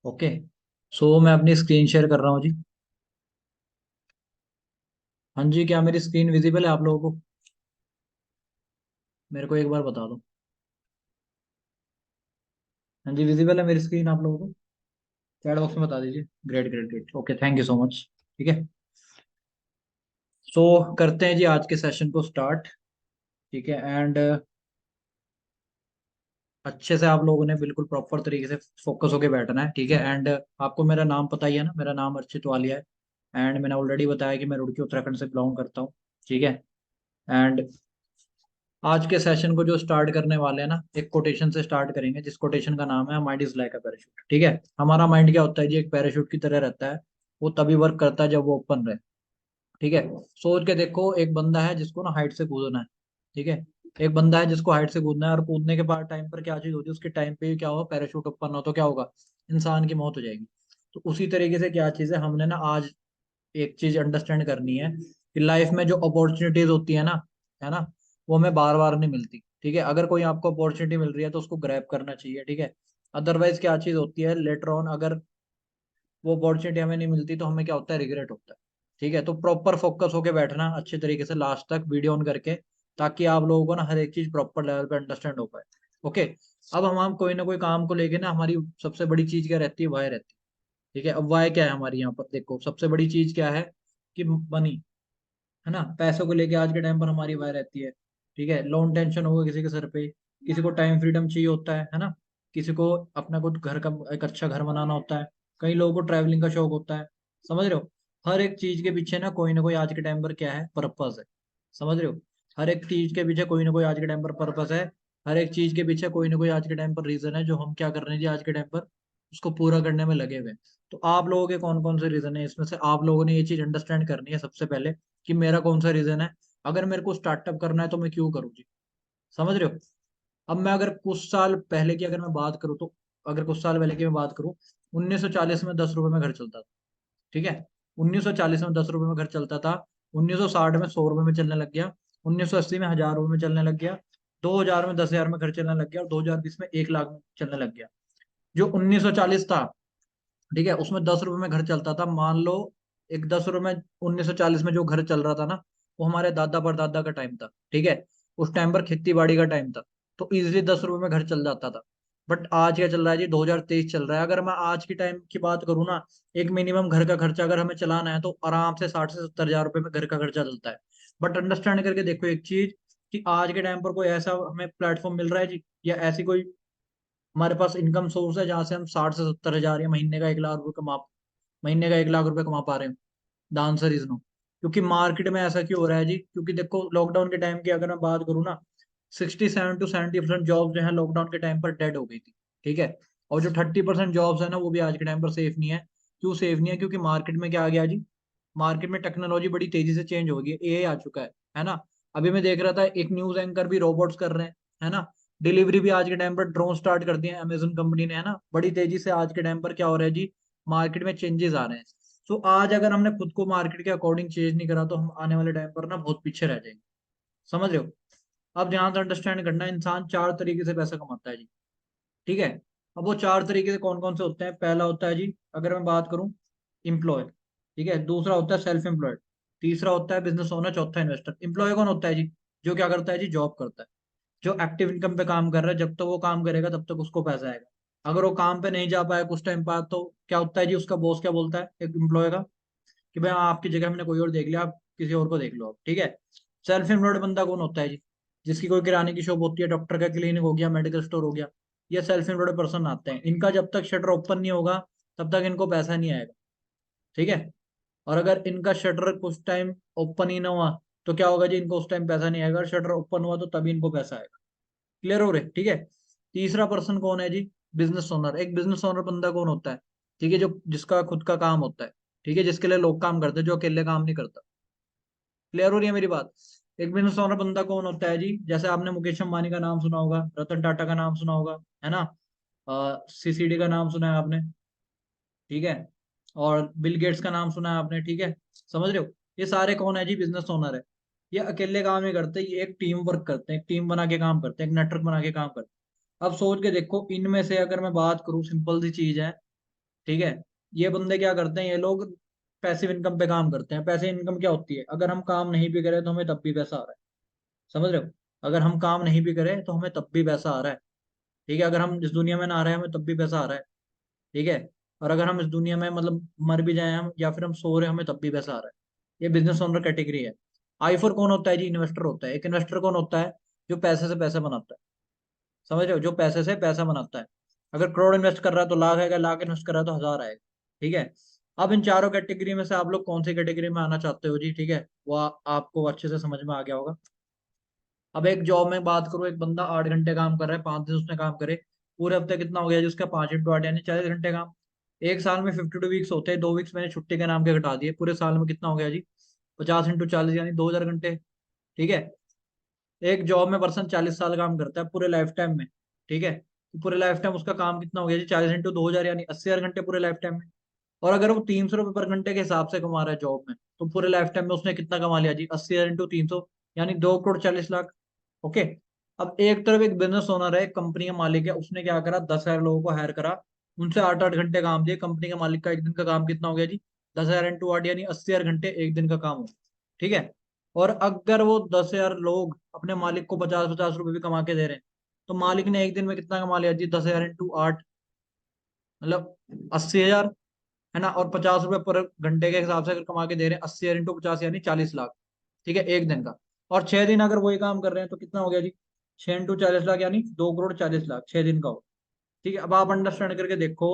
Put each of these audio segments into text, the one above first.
Okay. सो मैं अपनी screen share कर रहा हूँ जी। हाँ जी, क्या मेरी स्क्रीन विजिबल है आप लोगों को? मेरे को एक बार बता दो। हाँ जी, विजिबल है मेरी स्क्रीन आप लोगों को? चैट बॉक्स में बता दीजिए। Great great great, okay, thank you so much. ठीक है। सो करते हैं जी आज के सेशन को स्टार्ट। ठीक है। एंड अच्छे से आप लोगों ने बिल्कुल प्रॉपर तरीके से फोकस होके बैठना है। ठीक है। एंड आपको मेरा नाम पता ही है ना, मेरा नाम अर्चित वालिया है। एंड मैंने ऑलरेडी बताया कि मैं रुड़की उत्तराखंड से बिलोंग करता हूँ। ठीक है। एंड आज के सेशन को जो स्टार्ट करने वाले हैं ना, एक कोटेशन से स्टार्ट करेंगे जिस कोटेशन का नाम है mind is like a parachute. ठीक है। हमारा माइंड क्या होता है जी? एक पैराशूट की तरह रहता है। वो तभी वर्क करता है जब वो ओपन रहे। ठीक है। सोच के देखो, एक बंदा है जिसको ना हाइट से कूदना है। ठीक है। एक बंदा है जिसको हाइट से कूदना है, और कूदने के बाद टाइम पर क्या चीज होती है? उसके टाइम पे क्या होगा? पैराशूट ओपन हो तो क्या होगा? इंसान की मौत हो जाएगी। तो उसी तरीके से क्या चीज है, हमने ना आज एक चीज अंडरस्टैंड करनी है कि लाइफ में जो अपॉर्चुनिटीज होती है ना, वो हमें बार बार नहीं मिलती। ठीक है। अगर कोई आपको अपॉर्चुनिटी मिल रही है तो उसको ग्रैब करना चाहिए। ठीक है। अदरवाइज क्या चीज होती है, लेटर ऑन अगर वो अपॉर्चुनिटी हमें नहीं मिलती तो हमें क्या होता है? रिग्रेट होता है। ठीक है। तो प्रॉपर फोकस होके बैठना अच्छे तरीके से लास्ट तक वीडियो ऑन करके, ताकि आप लोगों को ना हर एक चीज प्रॉपर लेवल पे अंडरस्टैंड हो पाए। ओके। अब हम कोई ना कोई काम को लेके ना, हमारी सबसे बड़ी चीज क्या रहती है? वाय रहती है। ठीक है। अब वाय क्या है हमारी? यहाँ पर देखो, सबसे बड़ी चीज क्या है कि मनी, है ना। पैसों को लेके आज के टाइम पर हमारी वाय रहती है। ठीक है। लोन टेंशन होगा किसी के सर पे, किसी को टाइम फ्रीडम चाहिए होता है ना। किसी को अपना कुछ घर का एक अच्छा घर बनाना होता है। कई लोगों को ट्रैवलिंग का शौक होता है। समझ रहे हो? हर एक चीज के पीछे ना कोई आज के टाइम पर क्या है? पर्पस है। समझ रहे हो? हर एक चीज के पीछे कोई ना कोई आज के टाइम पर पर्पस है। हर एक चीज के पीछे कोई ना कोई आज के टाइम पर रीजन है, जो हम क्या कर रहे हैं जी आज के टाइम पर उसको पूरा करने में लगे हुए हैं। तो आप लोगों के कौन कौन से रीजन है इसमें से? आप लोगों ने ये चीज अंडरस्टैंड करनी है सबसे पहले कि मेरा कौन सा रीजन है। अगर मेरे को स्टार्टअप करना है तो मैं क्यों करूँ जी? समझ रहे हो? अब मैं अगर कुछ साल पहले की अगर मैं बात करूँ तो, अगर कुछ साल पहले की मैं बात करूँ, 1940 में 10 रुपए में घर चलता था। ठीक है। 1940 में 10 रुपए में घर चलता था। 1960 में 100 रुपए में चलने लग गया। 1980 में 1000 रुपए में चलने लग गया। 2000 में 10,000 में घर चलने लग गया, और 2020 में 1 लाख में चलने लग गया। जो 1940 था, ठीक है, उसमें 10 रुपए में घर चलता था। मान लो एक 10 रुपए में 1940 में जो घर चल रहा था ना, वो हमारे दादा परदादा का टाइम था। ठीक है। उस टाइम पर खेती बाड़ी का टाइम था। तो इजिली 10 रुपए में घर चल जाता था। बट आज क्या चल रहा है जी? 2023 चल रहा है। अगर मैं आज की टाइम की बात करूँ ना, एक मिनिमम घर का खर्चा अगर हमें चलाना है तो आराम से 60 से 70 हजार रुपए में घर का खर्चा चलता है। बट अंडरस्टैंड करके देखो एक चीज, कि आज के टाइम पर कोई ऐसा हमें प्लेटफॉर्म मिल रहा है जी, या ऐसी कोई हमारे पास इनकम सोर्स है जहां से हम 60 से 70 हजार या महीने का 1 लाख रुपए कमा पा रहे हैं? The answer is no. क्योंकि मार्केट में ऐसा क्यों हो रहा है जी? क्योंकि देखो, लॉकडाउन के टाइम की अगर मैं बात करूँ ना, 67 to 70% जॉब जो है लॉकडाउन के टाइम पर डेड हो गई थी। ठीक है। और जो 30% जॉब्स है ना, वो भी आज के टाइम पर सेफ नहीं है। क्यों सेफ नहीं है? क्योंकि मार्केट में क्या आ गया जी? मार्केट में टेक्नोलॉजी बड़ी तेजी से चेंज हो गई है, एआई आ चुका है ना। अभी मैं देख रहा था एक न्यूज एंकर भी रोबोट्स कर रहे हैं, है ना। डिलीवरी भी आज के टाइम पर ड्रोन स्टार्ट कर दिए हैं अमेजन कंपनी ने, है ना। बड़ी तेजी से आज के टाइम पर क्या हो रहा है जी? मार्केट में चेंजेस आ रहे हैं। सो आज अगर हमने खुद को मार्केट के अकॉर्डिंग चेंज नहीं करा तो हम आने वाले टाइम पर ना बहुत पीछे रह जाएंगे। समझ रहे हो? अब ध्यान से अंडरस्टैंड करना, इंसान 4 तरीके से पैसा कमाता है जी। ठीक है। अब वो 4 तरीके से कौन कौन से होते हैं? पहला होता है जी, अगर मैं बात करूं, इम्प्लॉय। ठीक है। दूसरा होता है सेल्फ एम्प्लॉयड। तीसरा होता है बिजनेस ओनर। चौथा इन्वेस्टर। एम्प्लॉय कौन होता है जी? जो क्या करता है जी? जॉब करता है। जो एक्टिव इनकम पे काम कर रहा है, जब तक वो काम करेगा तब तक उसको पैसा आएगा। अगर वो काम पे नहीं जा पाया कुछ टाइम बाद, तो क्या होता है जी? उसका बॉस क्या बोलता है एक एम्प्लॉय का, कि भाई हाँ, आपकी जगह हमने कोई और देख लिया, आप किसी और को देख लो आप। ठीक है। सेल्फ एम्प्लॉयड बंदा कौन होता है जी? जिसकी कोई किराने की शॉप होती है, डॉक्टर का क्लिनिक हो गया, मेडिकल स्टोर हो गया, ये सेल्फ एम्प्लॉयड पर्सन आते हैं। इनका जब तक शटर ओपन नहीं होगा तब तक इनको पैसा नहीं आएगा। ठीक है। और अगर इनका शटर कुछ टाइम ओपन ही ना हुआ तो क्या होगा जी? इनको उस टाइम पैसा नहीं आएगा। और शटर ओपन हुआ तो तभी इनको पैसा आएगा। क्लियर हो रहे? ठीक है। तीसरा पर्सन कौन है जी? Business owner. एक बिजनेस ओनर बंदा कौन होता है? ठीक है, जो जिसका खुद का काम होता है। ठीक है। जिसके लिए लोग काम करते हैं, जो अकेले काम नहीं करता। क्लियर हो रही है मेरी बात? एक बिजनेस ओनर बंदा कौन होता है जी? जैसे आपने मुकेश अंबानी का नाम सुना होगा, रतन टाटा का नाम सुना होगा, है ना। सीसीडी का नाम सुना है आपने। ठीक है। और बिल गेट्स का नाम सुना है आपने। ठीक है। समझ रहे हो? ये सारे कौन है जी? बिजनेस ओनर है। ये अकेले काम नहीं करते, ये एक टीम वर्क करते हैं, एक टीम बना के काम करते हैं, एक नेटवर्क बना के काम करते हैं। अब सोच के देखो, इनमें से अगर मैं बात करूं, सिंपल सी चीज है, ठीक है। ये बंदे क्या करते हैं, ये लोग पैसिव इनकम पे काम करते हैं। पैसिव इनकम क्या होती है, अगर हम काम नहीं भी करें तो हमें तब भी पैसा आ रहा है। समझ रहे हो, अगर हम काम नहीं भी करें तो हमें तब भी पैसा आ रहा है। ठीक है, अगर हम इस दुनिया में ना आ रहे हैं हमें तब भी पैसा आ रहा है। ठीक है, और अगर हम इस दुनिया में मतलब मर भी जाए हम, या फिर हम सो रहे हैं, हमें तब भी पैसा आ रहा है। ये बिजनेस ओनर कैटेगरी है। आई फोर कौन होता है जी, इन्वेस्टर होता है। एक इन्वेस्टर कौन होता है, जो पैसे से पैसा बनाता है। समझ रहे हो, जो पैसे से पैसा बनाता है। अगर करोड़ इन्वेस्ट कर रहा है तो लाख आएगा, लाख इन्वेस्ट कर रहा है तो हजार आएगा। ठीक है। अब इन चारों कैटेगरी में से आप लोग कौन सी कैटेगरी में आना चाहते हो जी, ठीक है, वो आपको अच्छे से समझ में आ गया होगा। अब एक जॉब में बात करूँ, एक बंदा 8 घंटे काम कर रहा है, 5 दिन उसने काम करे, पूरे हफ्ते कितना हो गया जी उसका, 5 × 8 यानी 40 घंटे काम। एक साल में 52 वीक्स होते हैं, 2 वीक्स मैंने छुट्टी के नाम के घटा दिए, पूरे साल में कितना हो गया जी, 50 × 40 यानी 2000 घंटे। ठीक है। एक जॉब में पर्सन 40 साल काम करता है पूरे लाइफ टाइम में। ठीक है, तो पूरे लाइफ टाइम उसका काम कितना हो गया जी, 40 × 2000 यानी 80,000 घंटे पूरे लाइफ टाइम में। और अगर वो 300 रुपये पर घंटे के हिसाब से कमा रहा है जॉब में, तो पूरे लाइफ टाइम में उसने कितना कमा लिया जी, 80,000 × 300 यानी 2 करोड़ 40 लाख। ओके। अब एक तरफ एक बिजनेस ओनर है, एक कंपनी का मालिक है, उसने क्या करा, 10,000 लोगों को हायर करा, उनसे 8 8 घंटे काम दिए। कंपनी के मालिक का एक दिन का काम कितना हो गया जी, 10,000 × 8 यानी 80,000 घंटे एक दिन का काम हो। ठीक है। और अगर वो 10,000 लोग अपने मालिक को 50 50 रुपए भी कमा के दे रहे हैं, तो मालिक ने एक दिन में कितना कमा लिया जी, 10,000 × 8 मतलब 80,000, है ना। और 50 रुपए पर घंटे के हिसाब से अगर कमा के दे रहे हैं, 80,000 × 50 यानी 40 लाख। ठीक है, एक दिन का। और 6 दिन अगर वही काम कर रहे हैं तो कितना हो गया जी, 6 × 40 लाख यानी 2 करोड़ 40 लाख 6 दिन का हो। ठीक है, अब आप अंडरस्टैंड करके देखो,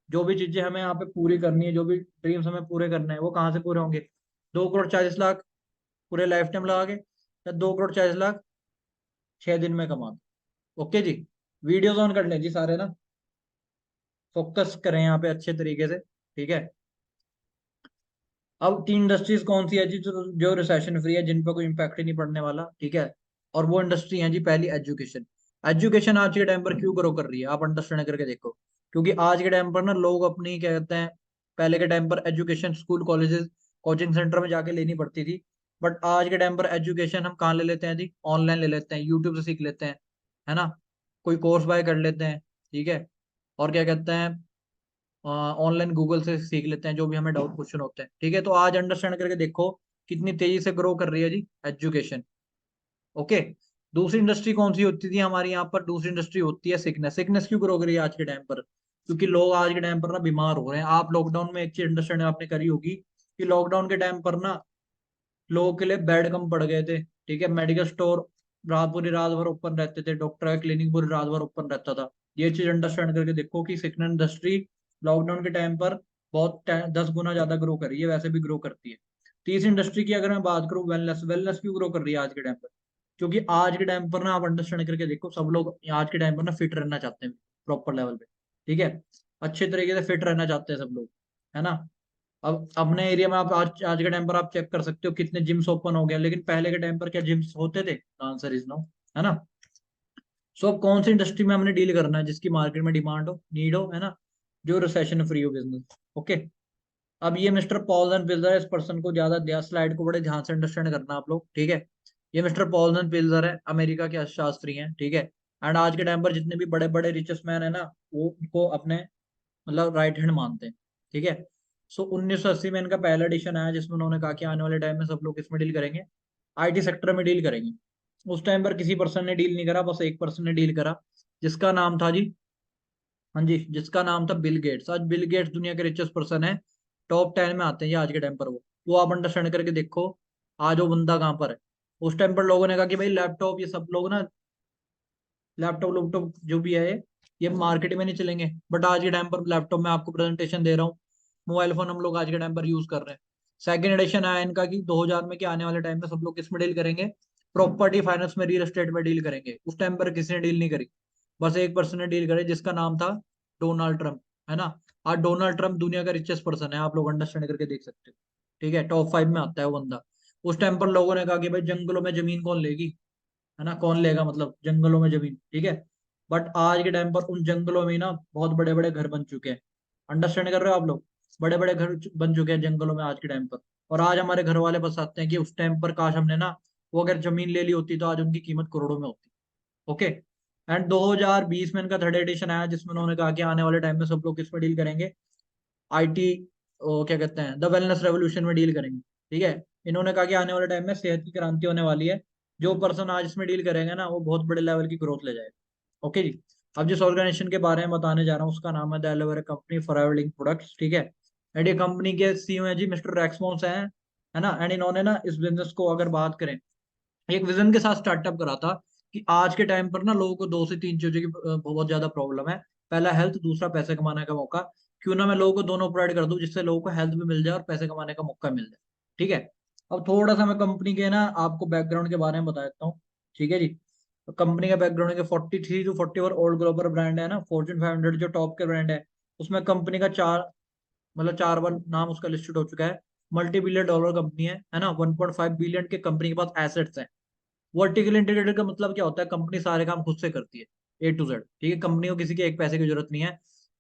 जो भी चीजें हमें यहाँ पे पूरी करनी है, जो भी ड्रीम्स हमें पूरे करने हैं, वो कहाँ से पूरे होंगे, 2 करोड़ 40 लाख पूरे लाइफ टाइम लगा के, या 2 करोड़ 40 लाख 6 दिन में कमा के। ओके जी, वीडियोज ऑन कर लें जी सारे ना, फोकस करें यहाँ पे अच्छे तरीके से। ठीक है। अब 3 इंडस्ट्रीज कौन सी है जी, जो जो रिसेशन फ्री है, जिन पर कोई इम्पैक्ट ही नहीं पड़ने वाला। ठीक है। और वो इंडस्ट्री है जी, पहली एजुकेशन। एजुकेशन आज के टाइम पर क्यों ग्रो कर रही है, आप अंडरस्टैंड करके देखो। क्योंकि आज के टाइम पर ना लोग अपनी क्या कहते हैं, पहले के टाइम पर education school colleges coaching centre में जाके लेनी पड़ती थी। बट आज के टाइम पर एजुकेशन हम कहाँ ले लेते हैं जी, ऑनलाइन ले लेते हैं, यूट्यूब से सीख लेते हैं, है ना। कोई कोर्स बाय कर लेते हैं। ठीक है। और क्या कहते हैं, ऑनलाइन गूगल से सीख लेते हैं जो भी हमें डाउट क्वेश्चन होते हैं। ठीक है, तो आज अंडरस्टैंड करके देखो कितनी तेजी से ग्रो कर रही है जी एजुकेशन। ओके। दूसरी इंडस्ट्री कौन सी होती थी हमारी यहाँ पर, दूसरी इंडस्ट्री होती है सिकनेस। सिकनेस क्यों ग्रो कर रही है आज के टाइम पर, क्योंकि लोग आज के टाइम पर ना बीमार हो रहे हैं। आप लॉकडाउन में एक चीज अंडरस्टैंड आपने करी होगी, कि लॉकडाउन के टाइम पर ना लोगों के लिए बेड कम पड़ गए थे। ठीक है, मेडिकल स्टोर रात पूरी रात भर ओपन रहते थे, डॉक्टर का क्लिनिक पूरी रात भर ओपन रहता था। ये चीज अंडरस्टैंड करके देखो कि सिकन इंडस्ट्री लॉकडाउन के टाइम पर बहुत 10 गुना ज्यादा ग्रो करी है, वैसे भी ग्रो करती है। तीसरी इंडस्ट्री की अगर मैं बात करूँ, वेलनेस। वेलनेस क्यों ग्रो कर रही है आज के टाइम पर, क्योंकि आज के टाइम पर ना आप अंडरस्टैंड करके देखो, सब लोग आज के टाइम पर ना फिट रहना चाहते हैं, प्रॉपर लेवल पे। ठीक है, अच्छे तरीके से फिट रहना चाहते हैं सब लोग, है ना। अब अपने एरिया में आप आज आज के टाइम पर आप चेक कर सकते हो कितने जिम्स ओपन हो गए, लेकिन पहले के टाइम पर क्या जिम्स होते थे, आंसर इज नो, है ना। सो अब कौन सी इंडस्ट्री में हमने डील करना है, जिसकी मार्केट में डिमांड हो, नीड हो, है ना, जो रिसेशन फ्री हो बिजनेस। ओके। अब ये मिस्टर पॉल्स पिल्जर है, इस पर्सन को ज्यादा स्लाइड को बड़े ध्यान से अंडरस्टैंड करना आप लोग। ठीक है, ये मिस्टर पॉल्स पिल्जर है, अमेरिका के अर्थशास्त्री हैं। ठीक है। एंड आज के टाइम पर जितने भी बड़े बड़े रिचेस्ट मैन है ना, वो उनको अपने मतलब राइट हैंड मानते हैं। ठीक है। सो 1980 में इनका पहला एडिशन आया, जिसमें उन्होंने कहा कि आने वाले टाइम में सब लोग इसमें डील करेंगे, आईटी सेक्टर में डील करेंगे। उस टाइम पर किसी पर्सन ने डील नहीं करा, बस एक पर्सन ने डील करा, जिसका नाम था जी, हाँ जी, जिसका नाम था बिल गेट्स। आज बिल गेट्स दुनिया के रिचेस्ट पर्सन है, टॉप 10 में आते हैं ये आज के टाइम पर। वो आप अंडरस्टैंड करके देखो, आज वो बंदा कहाँ पर है। उस टाइम पर लोगों ने कहा कि भाई लैपटॉप, ये सब लोग ना लैपटॉप लैपटॉप जो भी है ये मार्केट में नहीं चलेंगे। बट आज के टाइम पर लैपटॉप में आपको प्रेजेंटेशन दे रहा हूँ, मोबाइल फोन हम लोग आज के टाइम पर यूज कर रहे हैं। सेकंड एडिशन आया इनका कि 2000 में, कि आने वाले टाइम में सब लोग किस में डील करेंगे, प्रॉपर्टी फाइनेंस में, रियल एस्टेट में डील करेंगे। उस टाइम पर किसी ने डील नहीं करी, बस एक पर्सन ने डील करी, जिसका नाम था डोनाल्ड ट्रम्प, है ना। आज डोनाल्ड ट्रम्प दुनिया का रिचेस्ट पर्सन है, आप लोग अंडरस्टैंड करके देख सकते हो। ठीक है, टॉप 5 में आता है वो बंदा। उस टाइम पर लोगों ने कहा कि भाई जंगलों में जमीन कौन लेगी, है ना, कौन लेगा मतलब जंगलों में जमीन। ठीक है। बट आज के टाइम पर उन जंगलों में ही ना बहुत बड़े बड़े घर बन चुके हैं। अंडरस्टैंड कर रहे हो आप लोग, बड़े बड़े घर बन चुके हैं जंगलों में आज के टाइम पर। और आज हमारे घर वाले बताते हैं कि उस टाइम पर काश हमने ना वो अगर जमीन ले ली होती तो आज उनकी कीमत करोड़ों में होती। ओके। एंड 2020 में इनका थर्ड एडिशन आया, जिसमें उन्होंने कहा कि आने वाले टाइम में सब लोग किस में डील करेंगे, आईटी, क्या कहते हैं, द वेलनेस रेवोल्यूशन में डील करेंगे। ठीक है, इन्होंने कहा कि आने वाले टाइम में सेहत की क्रांति होने वाली है, जो पर्सन आज इसमें डील करेंगे ना वो बहुत बड़े लेवल की ग्रोथ ले जाएगा। ओके जी। अब जिस ऑर्गेनाइजेशन के बारे में बताने जा रहा हूँ उसका नाम है the aloe vera company for living products. ठीक है, एंड ये कंपनी के सीईओ है जी मिस्टर रेक्समोन्स हैं, है ना। एंड इन्होंने ना इस बिजनेस को अगर बात करें, एक विजन के साथ स्टार्टअप करा था कि आज के टाइम पर ना लोगों को दो से तीन चीजों की बहुत ज्यादा प्रॉब्लम है। पहला हेल्थ, दूसरा पैसे कमाने का मौका। क्यों ना मैं लोगों को दोनों प्रोवाइड कर दूं, जिससे लोगों को हेल्थ भी मिल जाए और पैसे कमाने का मौका मिल जाए। ठीक है, अब थोड़ा सा मैं कंपनी के ना आपको बैकग्राउंड के बारे में बता देता हूँ। ठीक है जी, तो कंपनी का बैकग्राउंड है कि 43 to 44 ओल्ड ग्लोबल ब्रांड है ना, फॉर्च्यून 500 जो टॉप के ब्रांड है उसमें कंपनी का चार, मतलब 4 बार नाम उसका लिस्टेड हो चुका है। मल्टी बिलियन डॉलर कंपनी है ना, 1.5 बिलियन के कंपनी के पास एसेट्स हैं। वर्टिकल इंटीग्रेटेड का मतलब क्या होता है, कंपनी सारे काम खुद से करती है, A to Z। ठीक है, कंपनी को किसी के एक पैसे की जरूरत नहीं है।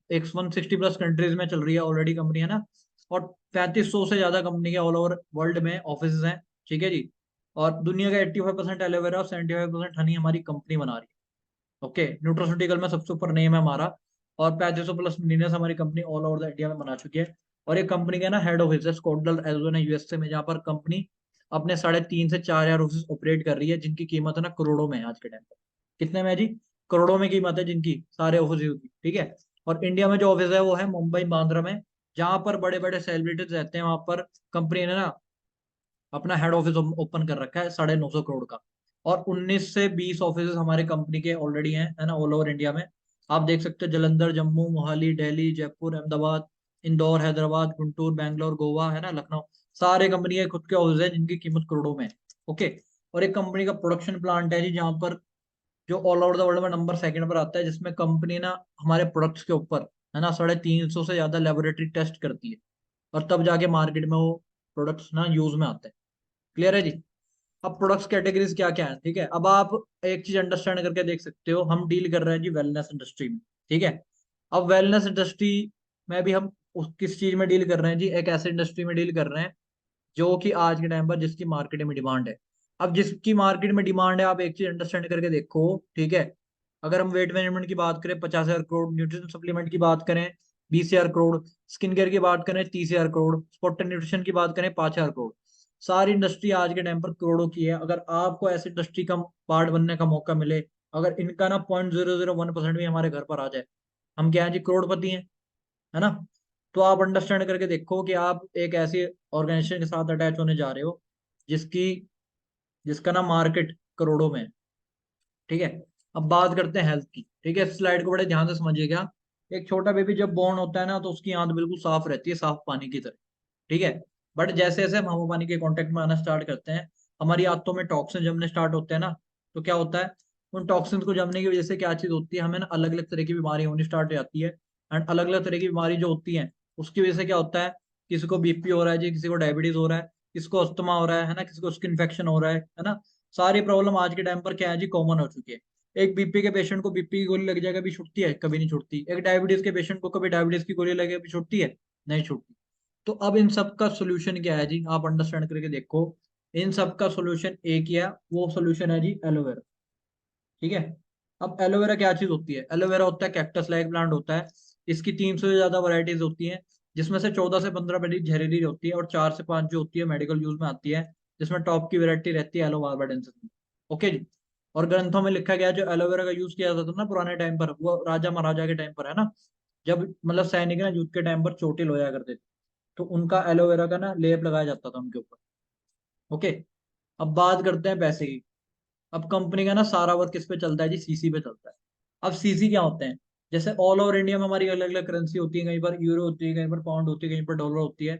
एक 160 प्लस कंट्रीज में चल रही है ऑलरेडी कंपनी, है ना। और 3500 से ज्यादा कंपनी के ऑल ओवर वर्ल्ड में ऑफिस हैं। ठीक है जी, और दुनिया का 85% एलोवेरा और 75% हनी हमारी कंपनी बना रही है। ओके, न्यूट्रोस्यूटिकल में सबसे ऊपर नेम है हमारा, और 3500 प्लस मिलीनियर्स हमारी company all over the India में बना चुकी है। और ये कंपनी का ना हेड ऑफिस है स्कॉटलैंड एरिजोना यूएसए में, जहाँ पर कंपनी अपने 3.5 से 4 हजार ऑफिस ऑपरेट कर रही है, जिनकी कीमत है ना करोड़ों में है आज के टाइम पर। कितने में है जी? करोड़ों में कीमत है जिनकी, सारे ऑफिस की। ठीक है, और इंडिया में जो ऑफिस है वो है मुंबई बांद्रा में, जहां पर बड़े बड़े सेलिब्रिटीज रहते हैं। वहां पर कंपनी ने ना अपना हेड ऑफिस ओपन कर रखा है 950 करोड़ का। और 19 से 20 ऑफिस हमारे कंपनी के ऑलरेडी हैं, है ना, ऑल ओवर इंडिया में। आप देख सकते हो जलंधर, जम्मू, मोहाली, दिल्ली, जयपुर, अहमदाबाद, इंदौर, हैदराबाद, गुंटूर, बैंगलोर, गोवा, है ना, लखनऊ। सारे कंपनी के खुद के ऑफिस है जिनकी कीमत करोड़ों में है। ओके, और एक कंपनी का प्रोडक्शन प्लांट है जी, जहाँ पर जो ऑल ओवर द वर्ल्ड में नंबर सेकंड पर आता है, जिसमें कंपनी ना हमारे प्रोडक्ट्स के ऊपर, है ना, 350 से ज्यादा लेबोरेटरी टेस्ट करती है, और तब जाके मार्केट में वो प्रोडक्ट्स ना यूज में आते हैं। क्लियर है जी? अब प्रोडक्ट्स कैटेगरीज क्या क्या है, ठीक है, अब आप एक चीज अंडरस्टैंड करके देख सकते हो, हम डील कर रहे हैं जी वेलनेस इंडस्ट्री में। ठीक है, अब वेलनेस इंडस्ट्री में भी हम किस चीज में डील कर रहे हैं जी, एक ऐसे इंडस्ट्री में डील कर रहे हैं जो कि आज के टाइम पर जिसकी मार्केट में डिमांड है। अब जिसकी मार्केट में डिमांड है, आप एक चीज अंडरस्टैंड करके देखो। ठीक है, अगर हम वेट मैनेजमेंट की बात करें 50 हजार करोड़, न्यूट्रिशन सप्लीमेंट की बात करें 20 हजार करोड़, स्किन केयर की बात करें 30 हजार करोड़, स्पोर्ट एंड न्यूट्रिशन की बात करें 5 हजार करोड़। सारी इंडस्ट्री आज के टाइम पर करोड़ों की है। अगर आपको ऐसी इंडस्ट्री का पार्ट बनने का मौका मिले, अगर इनका ना 0.001% भी हमारे घर पर आ जाए, हम क्या है जी, करोड़पति हैं, है ना। तो आप अंडरस्टैंड करके देखो कि आप एक ऐसी ऑर्गेनाइजेशन के साथ अटैच होने जा रहे हो जिसकी जिसका ना मार्केट करोड़ों में है। ठीक है, अब बात करते हैं हेल्थ की। ठीक है, स्लाइड को बड़े ध्यान से समझिएगा। एक छोटा बेबी जब बॉर्न होता है ना, तो उसकी आंत बिल्कुल साफ रहती है, साफ पानी की तरह। ठीक है, बट जैसे जैसे हम हवा पानी के कांटेक्ट में आना स्टार्ट करते हैं, हमारी आंतों में टॉक्सिन जमने स्टार्ट होते हैं ना, तो क्या होता है, उन टॉक्सिन को जमने की वजह से क्या चीज होती है, हमें ना अलग अलग तरह की बीमारी होनी स्टार्ट हो जाती है। एंड अलग अलग तरह की बीमारी जो होती है उसकी वजह से क्या होता है, किसी को बीपी हो रहा है जी, किसी को डायबिटीज हो रहा है, किसी को अस्थमा हो रहा है ना, किसी को स्किन इन्फेक्शन हो रहा है ना। सारी प्रॉब्लम आज के टाइम पर क्या है जी, कॉमन हो चुकी है। एक बीपी के पेशेंट को बीपी की गोली लग जाएगा, कभी छुटती है? कभी नहीं छुटती। एक डायबिटीज के पेशेंट को कभी डायबिटीज की गोली लगेगी, कभी छुटती है? नहीं छुटती। तो अब इन सब का सोल्यूशन क्या है जी, आप अंडरस्टैंड करके देखो। इन सब का सोल्यूशन एक ही है, वो सोल्यूशन है जी एलोवेरा। ठीक है, अब एलोवेरा क्या चीज होती है? एलोवेरा होता है कैक्टस लाइक प्लांट होता है। इसकी 300 से ज्यादा वैरायटीज होती हैं, जिसमें से 14 से 15 वैरायटी जहरीली होती है, और 4 से 5 जो होती है मेडिकल यूज में आती है, जिसमें टॉप की वैरायटी रहती है एलो बारबाडेंसिस। ओके जी, और ग्रंथों में लिखा गया है, जो एलोवेरा का यूज किया जाता था ना पुराने टाइम पर, वो राजा महाराजा के टाइम पर, है ना, जब मतलब सैनिक ना युद्ध के टाइम पर चोटिल होया करते थे, तो उनका एलोवेरा का ना लेप लगाया जाता था उनके ऊपर। ओके, अब बात करते हैं पैसे की। अब कंपनी का ना सारा वर्क किस पे चलता है जी, सीसी पे चलता है। अब सीसी क्या होते हैं? जैसे ऑल ओवर इंडिया में हमारी अलग अलग करेंसी होती है, कहीं पर यूरो होती है, कहीं पर पाउंड होती है, कहीं पर डॉलर होती है,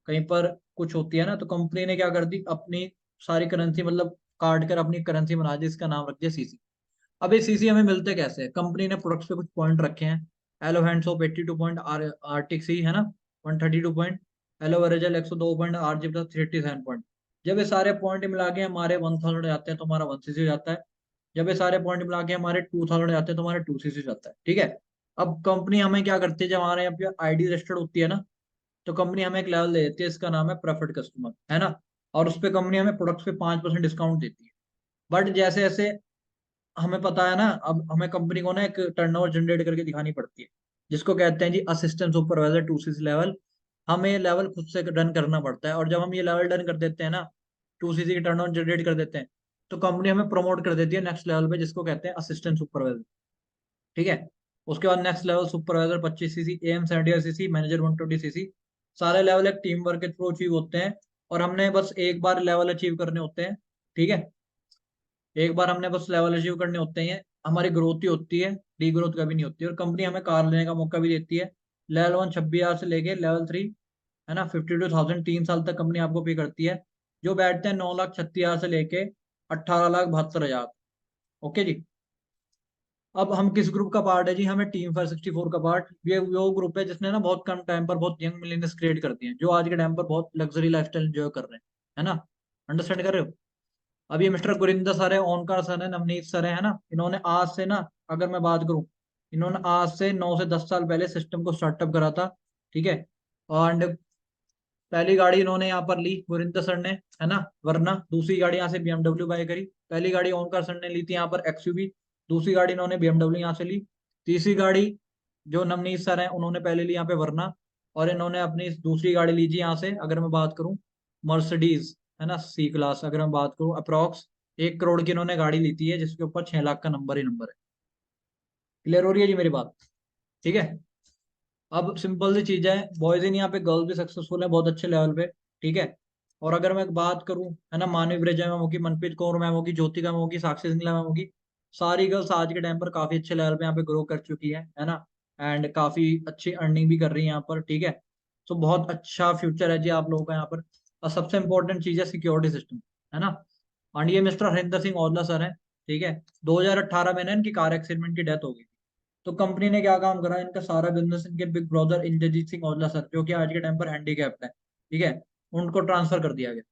कहीं पर कुछ होती है ना। तो कंपनी ने क्या कर दी, अपनी सारी करेंसी मतलब काट कर अपनी करेंसी बना दी, इसका नाम रख दिया सीसी। अब ये सीसी हमें मिलते कैसे हैं? कंपनी ने प्रोडक्ट्स पे कुछ पॉइंट रखे हैं। Aloe hands of 82 point, arctic sea, है ना, 132 point, aloe vera gel 102 point, ARGI plus 37 point. जब ये सारे पॉइंट मिला के हमारे 1000 जाते हैं तो हमारा 1 सीसी हो जाता है। जब ये सारे पॉइंट मिला के हमारे 2000 जाते हैं तो हमारे 2 सीसी हो जाता है। ठीक है, अब कंपनी हमें क्या करती है, जब हमारे यहाँ पे आईडी रजिस्टर्ड होती है ना, तो कंपनी हमें एक लेवल दे देती है, इसका नाम है प्रेफर्ड कस्टमर, है ना। और उस पर कंपनी हमें प्रोडक्ट्स पे 5% डिस्काउंट देती है। बट जैसे जैसे हमें पता है ना, अब हमें कंपनी को ना एक टर्नओवर जनरेट करके दिखानी पड़ती है। जिसको कहते हैं जी असिस्टेंट सुपरवाइजर 2 CC लेवल। हमें ये लेवल खुद से रन करना पड़ता है, और जब हम ये लेवल डन कर देते हैं ना, 2 CC की टर्न जनरेट कर देते हैं, तो कंपनी हमें प्रमोट कर देती है नेक्स्ट लेवल पे, जिसको कहते हैं असिस्टेंट सुपरवाइजर। ठीक है। उसके बाद next level supervisor 25 CC, AM 75 CC, manager 120 CC। सारे लेवल एक टीम वर्क के थ्रू अचीव होते हैं, और हमने बस एक बार लेवल अचीव करने होते हैं। ठीक है। एक बार हमने बस लेवल अचीव करने होते हैं, हमारी ग्रोथ ही होती है, डी ग्रोथ कभी नहीं होती। और कंपनी हमें कार लेने का मौका भी देती है। लेवल 1 26,000 से लेके लेवल 3, है ना, 52,000, 3 साल तक कंपनी आपको पे करती है। जो बैठते हैं 9,36,000 से लेके 18,72,000। ओके जी। अब हम किस ग्रुप का पार्ट है जी? हमें टीम 564 का पार्ट, ये वो ग्रुप है जिसने ना बहुत कम टाइम पर बहुत यंग मिलीनियर्स क्रिएट कर दिए हैं, जो आज के टाइम पर बहुत लग्जरी लाइफस्टाइल एंजॉय कर रहे हैं। है ना? अंडरस्टैंड कर रहे हो? अब ये मिस्टर गुरिंदर सर है, ओनकार सर है, नवनीत सर है ना, इन्होंने आज से ना, अगर मैं बात करूं, इन्होंने आज से 9 से 10 साल पहले सिस्टम को स्टार्टअप करा था। ठीक है। एंड पहली गाड़ी इन्होंने यहाँ पर ली गुरिंदर सर ने, है ना, वरना दूसरी गाड़ी यहाँ से BMW बाय करी। पहली गाड़ी ओमकार सर ने ली थी यहाँ पर XUV, दूसरी गाड़ी इन्होंने BMW यहाँ से ली। तीसरी गाड़ी जो नवनीत सर है उन्होंने पहले ली यहाँ पे वरना, और इन्होंने अपनी दूसरी गाड़ी ली जी यहाँ से, अगर मैं बात करूँ, मर्सिडीज, है ना, C क्लास। अगर मैं बात करूँ अप्रोक्स 1 करोड़ की इन्होंने गाड़ी ली थी है, जिसके ऊपर 6 लाख का नंबर ही नंबर है। क्लियर हो रही है जी मेरी बात? ठीक है। अब सिंपल सी चीज है, बॉयज इन यहाँ पे, गर्ल्स भी सक्सेसफुल है बहुत अच्छे लेवल पे। ठीक है। और अगर मैं बात करूं, है ना, मानवी ब्रेजा मैम होगी, मनप्रीत कौर मैम होगी, ज्योतिका मैम होगी, साक्षी सिंगला मैम होगी, सारी गर्ल्स आज के टाइम पर काफी अच्छे लेवल पे यहाँ पे ग्रो कर चुकी है ना। एंड काफी अच्छी अर्निंग भी कर रही है यहाँ पर। ठीक है। तो बहुत अच्छा फ्यूचर है जी आप लोगों का यहाँ पर। और सबसे इंपॉर्टेंट चीज है सिक्योरिटी सिस्टम, है ना। और ये मिस्टर हरिंदर सिंह औजला सर है। ठीक है। 2018 में ना इनकी कार एक्सीडेंट की डेथ हो गई। तो कंपनी ने क्या काम करा, इनका सारा बिजनेस इनके big brother Inderjit Singh Aujla sir, जो कि आज के टाइम पर हैंडीकैप्ड है, ठीक है, उनको ट्रांसफर कर दिया गया।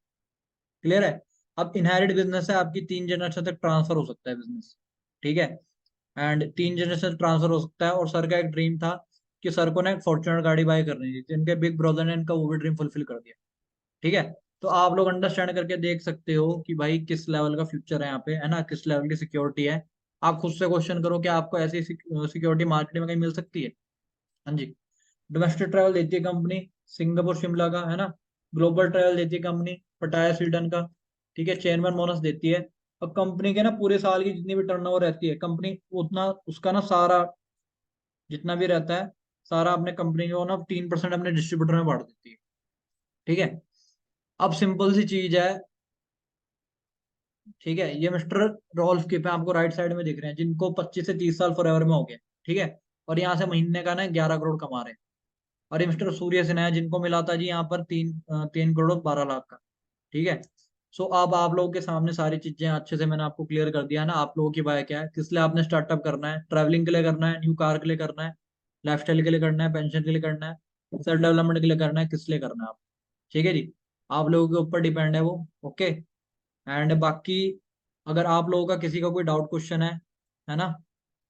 क्लियर है? अब इनहेरिट बिजनेस है, आपकी 3 जनरेशन तक ट्रांसफर हो सकता है बिजनेस। ठीक है। एंड 3 जनरेशन ट्रांसफर हो सकता है। और सर का एक ड्रीम था कि सर को ना एक फॉर्च्यूनर गाड़ी बाय करनी थी, तो इनके बिग ब्रदर ने इनका वो भी ड्रीम फुलफिल कर दिया। ठीक है। तो आप लोग अंडरस्टैंड करके देख सकते हो कि भाई किस लेवल का फ्यूचर है यहाँ पे, है ना, किस लेवल की सिक्योरिटी है। आप खुद से क्वेश्चन करो कि आपको ऐसी सिक्योरिटी मार्केट में कहीं मिल सकती है? हाँ जी। डोमेस्टिक ट्रैवल देती है कंपनी, सिंगापुर शिमला का, है ना। ग्लोबल ट्रैवल देती है कंपनी, पटाया स्वीडन का। ठीक है। चेयरमैन बोनस देती है। और कंपनी के ना पूरे साल की जितनी भी टर्नओवर रहती है, कंपनी उतना उसका ना सारा जितना भी रहता है, सारा अपने कंपनी को ना 3% अपने डिस्ट्रीब्यूटर में बांट देती है। ठीक है। अब सिंपल सी चीज है। ठीक है। ये मिस्टर रोल्फ किप है, आपको राइट साइड में दिख रहे हैं, जिनको 25 से 30 साल फॉरएवर में हो गए। ठीक है। और यहाँ से महीने का ना 11 करोड़ कमा रहे हैं। और ये मिस्टर सूर्य सिन्हा है, जिनको मिला था जी यहाँ पर 3 करोड़ 12 लाख का। ठीक है। सो अब आप लोगों के सामने सारी चीजें अच्छे से मैंने आपको क्लियर कर दिया है ना। आप लोगों की बाय क्या है, किस लिए आपने स्टार्टअप करना है? ट्रैवलिंग के लिए करना है, न्यू कार के लिए करना है, लाइफस्टाइल के लिए करना है, पेंशन के लिए करना है, सेल्फ डेवलपमेंट के लिए करना है, किस लिए करना है आप? ठीक है जी। आप लोगों के ऊपर डिपेंड है वो। ओके। एंड बाकी अगर आप लोगों का किसी का कोई डाउट क्वेश्चन है ना,